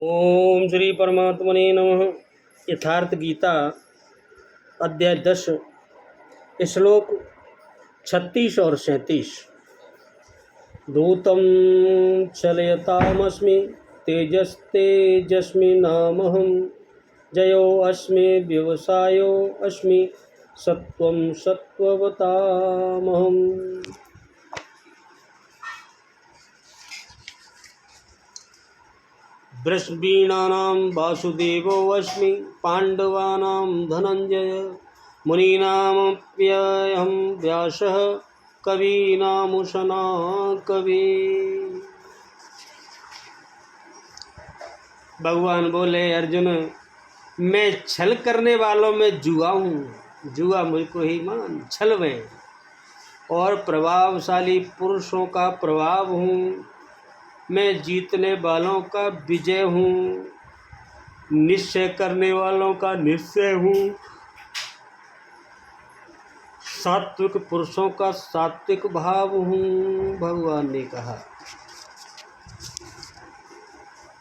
ओम श्री परमात्मने नमः। यथार्थ गीता अध्याय 10 श्लोक 36 और 37। धूतं चलयतामस्मि तेजस्तेजस्मिनामहं जयो अस्मि व्यवसायो अस्मि सत्वं सत्त्ववतामहम्। वृषभीणानां वासुदेवो अस्मि पाण्डवानां धनञ्जय मुनीनामप्यहं व्यासः कवीनामुशना कवि। भगवान बोले, अर्जुन मैं छल करने वालों में जुआ हूँ। जुआ मुझको ही मान, छल में, और प्रभावशाली पुरुषों का प्रभाव हूँ। मैं जीतने वालों का विजय हूँ, निश्चय करने वालों का निश्चय हूँ, सात्विक पुरुषों का सात्विक भाव हूँ, भगवान ने कहा।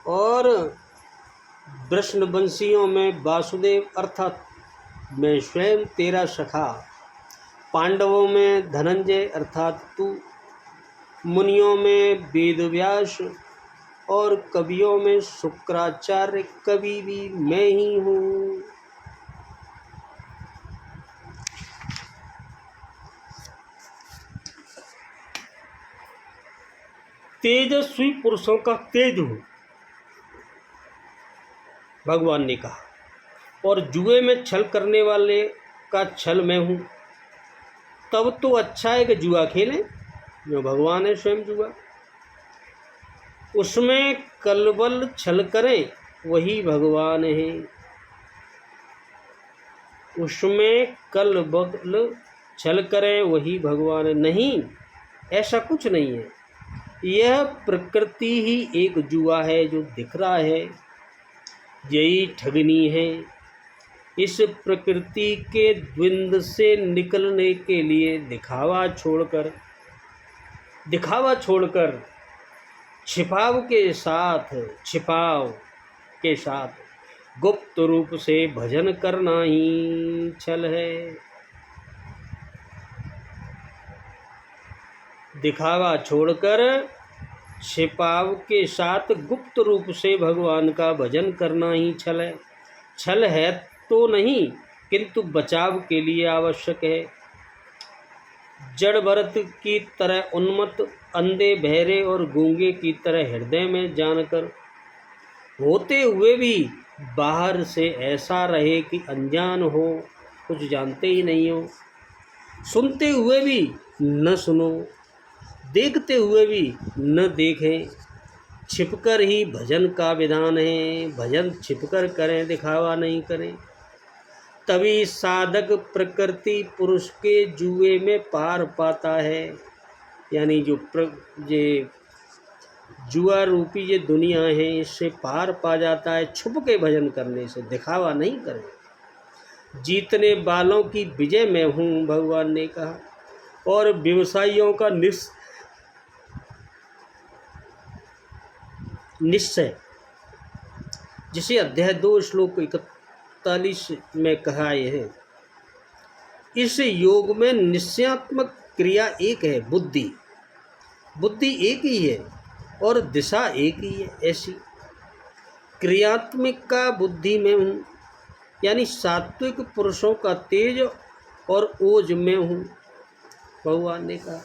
और वृषणवंशियों में वासुदेव अर्थात मैं स्वयं तेरा सखा, पांडवों में धनंजय अर्थात तू, मुनियों में वेदव्यास और कवियों में शुक्राचार्य कवि भी मैं ही हूँ। तेजस्वी पुरुषों का तेज हूँ, भगवान ने कहा। और जुए में छल करने वाले का छल मैं हूँ। तब तो अच्छा है कि जुआ खेलें, जो भगवान है स्वयं जुआ। उसमें कलबल छल करें वही भगवान है। उसमें कलबल छल करें वही भगवान है। नहीं, ऐसा कुछ नहीं है। यह प्रकृति ही एक जुआ है जो दिख रहा है, यही ठगनी है। इस प्रकृति के द्वंद्व से निकलने के लिए दिखावा छोड़कर छिपाव के साथ गुप्त रूप से भजन करना ही छल है। दिखावा छोड़कर छिपाव के साथ गुप्त रूप से भगवान का भजन करना ही छल है। छल है तो नहीं, किंतु बचाव के लिए आवश्यक है। जड़ भरत की तरह उन्मत्त, अंधे बहरे और गूंगे की तरह हृदय में जानकर होते हुए भी बाहर से ऐसा रहे कि अनजान हो, कुछ जानते ही नहीं हो। सुनते हुए भी न सुनो, देखते हुए भी न देखें। छिपकर ही भजन का विधान है। भजन छिपकर करें, दिखावा नहीं करें। तभी साधक प्रकृति पुरुष के जुए में पार पाता है। यानी ये जुआ रूपी ये दुनिया है, इससे पार पा जाता है छुप के भजन करने से, दिखावा नहीं करें। जीतने वालों की विजय मैं हूँ, भगवान ने कहा। और व्यवसायियों का निश्चय, जिसे अध्याय 2 श्लोक 41 में कहा है। इस योग में निश्चयात्मक क्रिया एक है, बुद्धि एक ही है और दिशा एक ही है। ऐसी क्रियात्मक का बुद्धि में हूँ, यानी सात्विक पुरुषों का तेज और ओज में हूँ, भगवान ने कहा।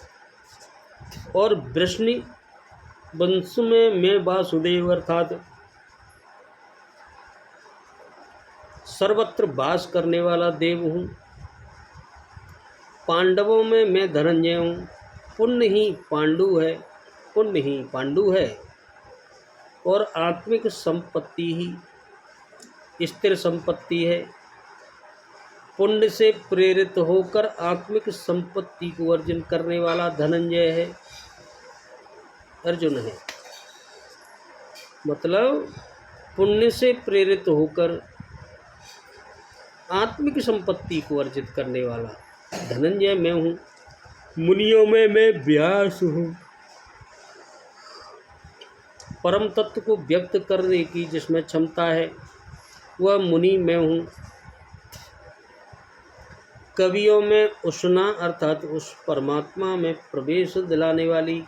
और वृषणी वंश में मैं वासुदेव अर्थात सर्वत्र वास करने वाला देव हूँ। पांडवों में मैं धनंजय हूँ। पुण्य ही पांडु है और आत्मिक संपत्ति ही स्थिर संपत्ति है। पुण्य से प्रेरित होकर आत्मिक संपत्ति को अर्जन करने वाला धनंजय है, अर्जुन है। मतलब पुण्य से प्रेरित होकर आत्मिक संपत्ति को अर्जित करने वाला धनंजय मैं हूँ। मुनियों में मैं व्यास हूँ। परम तत्व को व्यक्त करने की जिसमें क्षमता है, वह मुनि मैं हूँ। कवियों में उष्णा अर्थात उस परमात्मा में प्रवेश दिलाने वाली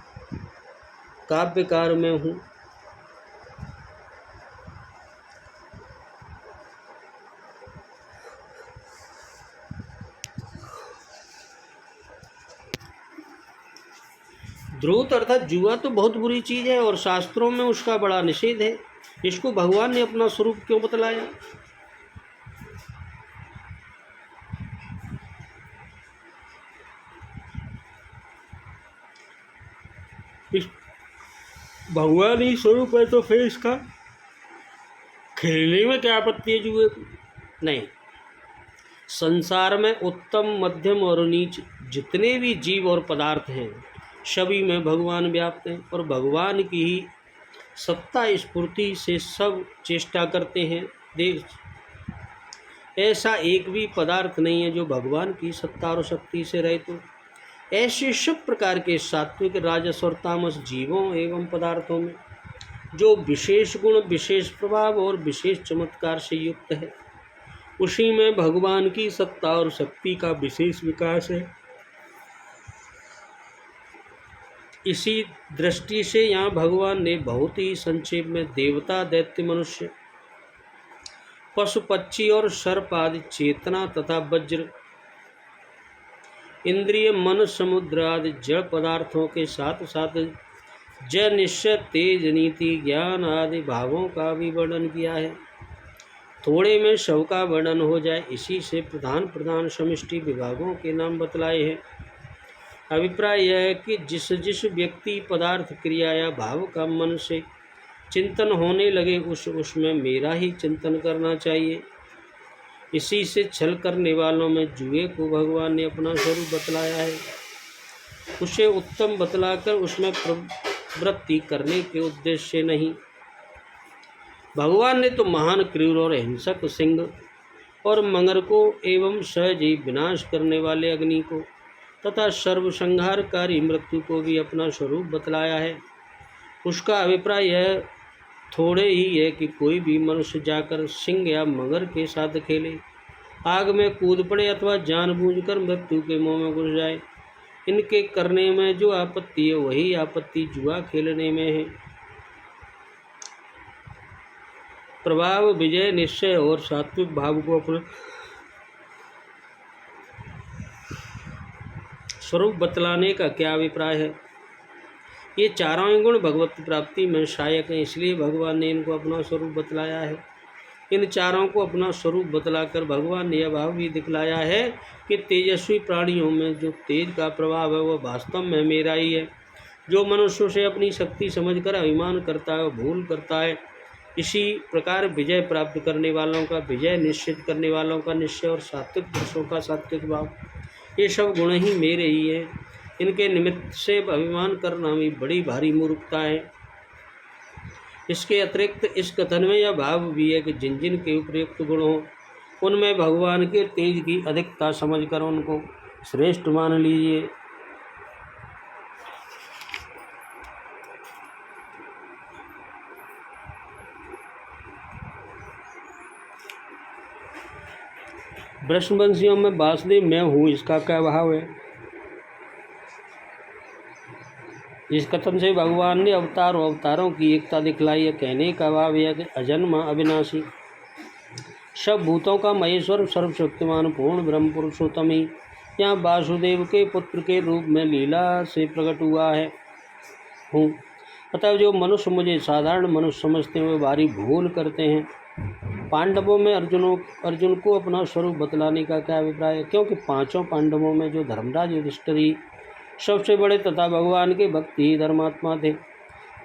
काव्यकार में हूँ। ध्रुत अर्थात जुआ तो बहुत बुरी चीज़ है और शास्त्रों में उसका बड़ा निषेध है। इसको भगवान ने अपना स्वरूप क्यों बतलाया? इस भगवान ही स्वरूप है तो फिर इसका खेलने में क्या आपत्ति है जुए को? नहीं। संसार में उत्तम, मध्यम और नीच जितने भी जीव और पदार्थ हैं, सभी में भगवान व्याप्त हैं और भगवान की ही सत्ता स्फूर्ति से सब चेष्टा करते हैं। देख, ऐसा एक भी पदार्थ नहीं है जो भगवान की सत्ता और शक्ति से रहित हो। ऐसे सब प्रकार के सात्विक, राजस और तामस जीवों एवं पदार्थों में जो विशेष गुण, विशेष प्रभाव और विशेष चमत्कार से युक्त है, उसी में भगवान की सत्ता और शक्ति का विशेष विकास है। इसी दृष्टि से यहाँ भगवान ने बहुत ही संक्षेप में देवता, दैत्य, मनुष्य, पशु, पक्षी और सर्प आदि चेतना तथा वज्र, इंद्रिय, मन, समुद्र आदि जड़ पदार्थों के साथ साथ जय, निश्चय, तेज, नीति, ज्ञान आदि भावों का भी वर्णन किया है। थोड़े में सब का वर्णन हो जाए, इसी से प्रधान प्रधान समष्टि विभागों के नाम बतलाए हैं। अभिप्राय यह है कि जिस जिस व्यक्ति, पदार्थ, क्रिया या भाव का मन से चिंतन होने लगे, उसमें मेरा ही चिंतन करना चाहिए। इसी से छल करने वालों में जुए को भगवान ने अपना स्वरूप बतलाया है। उसे उत्तम बतलाकर उसमें प्रवृत्ति करने के उद्देश्य से नहीं। भगवान ने तो महान, क्रूर और हिंसक सिंह और मगर को एवं सहज ही विनाश करने वाले अग्नि को तथा सर्वसंहारकारी मृत्यु को भी अपना स्वरूप बतलाया है। उसका अभिप्राय यह थोड़े ही है कि कोई भी मनुष्य जाकर सिंह या मगर के साथ खेले, आग में कूद पड़े अथवा जानबूझकर मृत्यु के मुंह में घुस जाए। इनके करने में जो आपत्ति है, वही आपत्ति जुआ खेलने में है। प्रभाव, विजय, निश्चय और सात्विक भाव को अपना स्वरूप बतलाने का क्या अभिप्राय है? ये चारों ही गुण भगवत प्राप्ति में सहायक हैं, इसलिए भगवान ने इनको अपना स्वरूप बतलाया है। इन चारों को अपना स्वरूप बतलाकर भगवान ने यह भाव भी दिखलाया है कि तेजस्वी प्राणियों में जो तेज का प्रभाव है, वह वास्तव में मेरा ही है। जो मनुष्यों से अपनी शक्ति समझकर अभिमान करता है, वह भूल करता है। इसी प्रकार विजय प्राप्त करने वालों का विजय, निश्चित करने वालों का निश्चय और सात्विक पुरुषों का सात्विक भाव, ये सब गुण ही मेरे ही है। इनके निमित्त से अभिमान करना भी बड़ी भारी मूर्खता है। इसके अतिरिक्त इस कथन में यह भाव भी है कि जिन जिन के उपयुक्त गुण हों, उनमें भगवान के तेज की अधिकता समझकर उनको श्रेष्ठ मान लीजिए। वृषवंशियों में वासुदेव मैं हूँ, इसका क्या भाव है? इस कथन से भगवान ने अवतार और अवतारों की एकता दिखलाई है। कहने का भाव यह कि अजन्मा, अविनाशी, सब भूतों का महेश्वर, सर्वशक्तिमान, पूर्ण ब्रह्म पुरुषोत्तम ही यहाँ वासुदेव के पुत्र के रूप में लीला से प्रकट हुआ है हूँ। अतः जो मनुष्य मुझे साधारण मनुष्य समझते हैं, वे भारी भूल करते हैं। पांडवों में अर्जुन को अपना स्वरूप बतलाने का क्या अभिप्राय है? क्योंकि पांचों पांडवों में जो धर्मराज युधिष्ठिर सबसे बड़े तथा भगवान के भक्ति ही धर्मात्मा थे।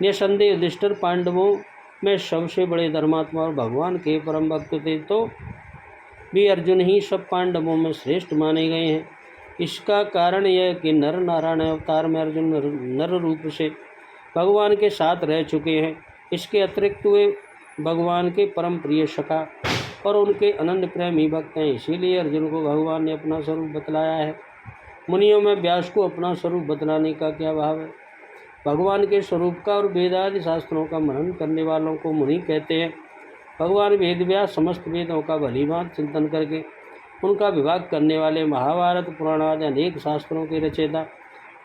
निसंदेह युधिष्ठिर पांडवों में सबसे बड़े धर्मात्मा और भगवान के परम भक्त थे, तो भी अर्जुन ही सब पांडवों में श्रेष्ठ माने गए हैं। इसका कारण यह कि नर नारायण अवतार में अर्जुन नर रूप से भगवान के साथ रह चुके हैं। इसके अतिरिक्त वे भगवान के परम प्रिय सखा और उनके अनंत प्रेमी भक्त हैं। इसीलिए अर्जुन को भगवान ने अपना स्वरूप बतलाया है। मुनियों में व्यास को अपना स्वरूप बतलाने का क्या भाव है? भगवान के स्वरूप का और वेदादि शास्त्रों का मनन करने वालों को मुनि कहते हैं। भगवान वेदव्यास समस्त वेदों का भलीभांति चिंतन करके उनका विभाग करने वाले महाभारत पुराण आदि अनेक शास्त्रों के रचयिता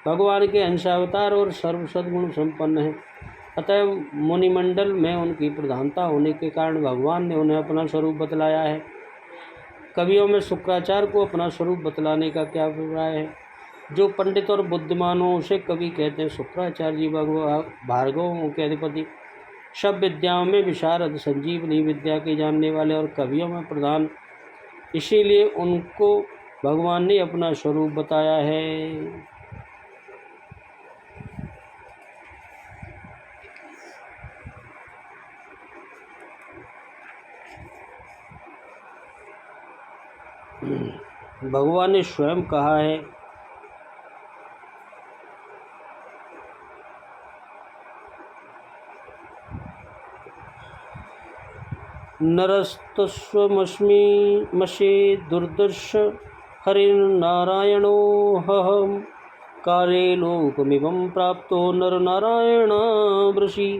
भगवान के अंशावतार और सर्व सद्गुण संपन्न हैं। अतः मुनिमंडल में उनकी प्रधानता होने के कारण भगवान ने उन्हें अपना स्वरूप बतलाया है। कवियों में शुक्राचार्य को अपना स्वरूप बतलाने का क्या अभिप्राय है? जो पंडित और बुद्धिमानों उसे कवि कहते हैं। शुक्राचार्य जी भार्गवों के अधिपति, सब विद्याओं में विशारद, संजीवनी विद्या के जानने वाले और कवियों में प्रधान, इसीलिए उनको भगवान ने अपना स्वरूप बताया है। भगवान ने स्वयं कहा है, नरस्तस्वमस्मि मशे दुर्दर्श हरिर्नारायणोऽहं काले लोकमिमं प्राप्तो नरनारायणावृषि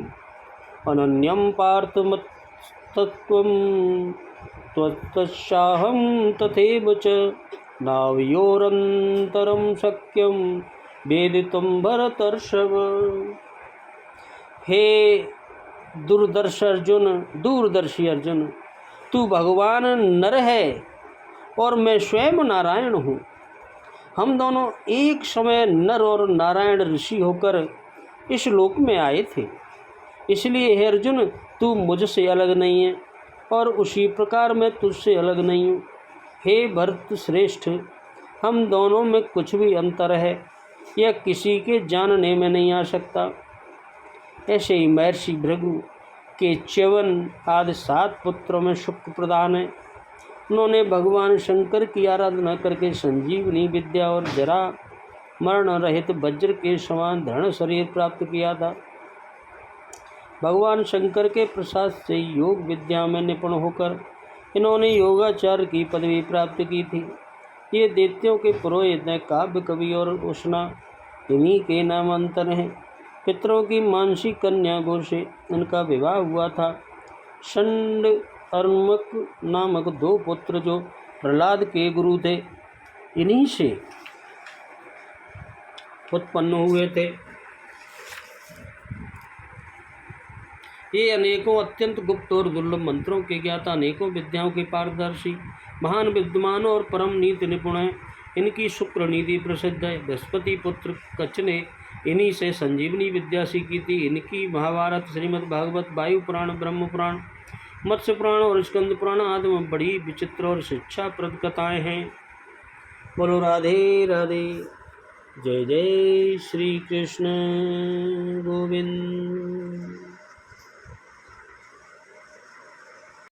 अनन्यं पार्थमत्तत्त्वं त्वत्तस्याहं तथैव च नावयोरन्तरं शक्यं वेदितुं भरतर्षभ। हे दूरदर्शी अर्जुन, तू भगवान नर है और मैं स्वयं नारायण हूँ। हम दोनों एक समय नर और नारायण ऋषि होकर इस लोक में आए थे। इसलिए हे अर्जुन, तू मुझसे अलग नहीं है और उसी प्रकार मैं तुझसे अलग नहीं हूँ। हे भरत श्रेष्ठ, हम दोनों में कुछ भी अंतर है यह किसी के जानने में नहीं आ सकता। ऐसे ही महर्षि भृगु के च्यवन आदि 7 पुत्रों में शुक्र प्रधान है। उन्होंने भगवान शंकर की आराधना करके संजीवनी विद्या और जरा मरण रहित वज्र के समान दृढ़ शरीर प्राप्त किया था। भगवान शंकर के प्रसाद से योग विद्या में निपुण होकर इन्होंने योगाचार्य की पदवी प्राप्त की थी। ये दैत्यों के पुरोहित हैं। काव्य कवि और उष्णा इन्हीं के नामांतर हैं। पितरों की मानसी कन्या गो से इनका विवाह हुआ था। षंड अर्मक नामक 2 पुत्र जो प्रहलाद के गुरु थे, इन्हीं से उत्पन्न हुए थे। ये अनेकों अत्यंत गुप्त और दुर्लभ मंत्रों के ज्ञाता, अनेकों विद्याओं के पारदर्शी, महान विद्वान और परम नीति निपुण हैं। इनकी शुक्र नीति प्रसिद्ध है। बृहस्पति पुत्र कच्छ ने इन्हीं से संजीवनी विद्या सीखी थी। इनकी महाभारत, श्रीमद् भागवत, वायु पुराण, ब्रह्म पुराण, मत्स्य पुराण और स्कंद पुराण आदि में बड़ी विचित्र और शिक्षाप्रद कथाएँ हैं। बोलो राधे राधे। जय जय श्री कृष्ण गोविंद।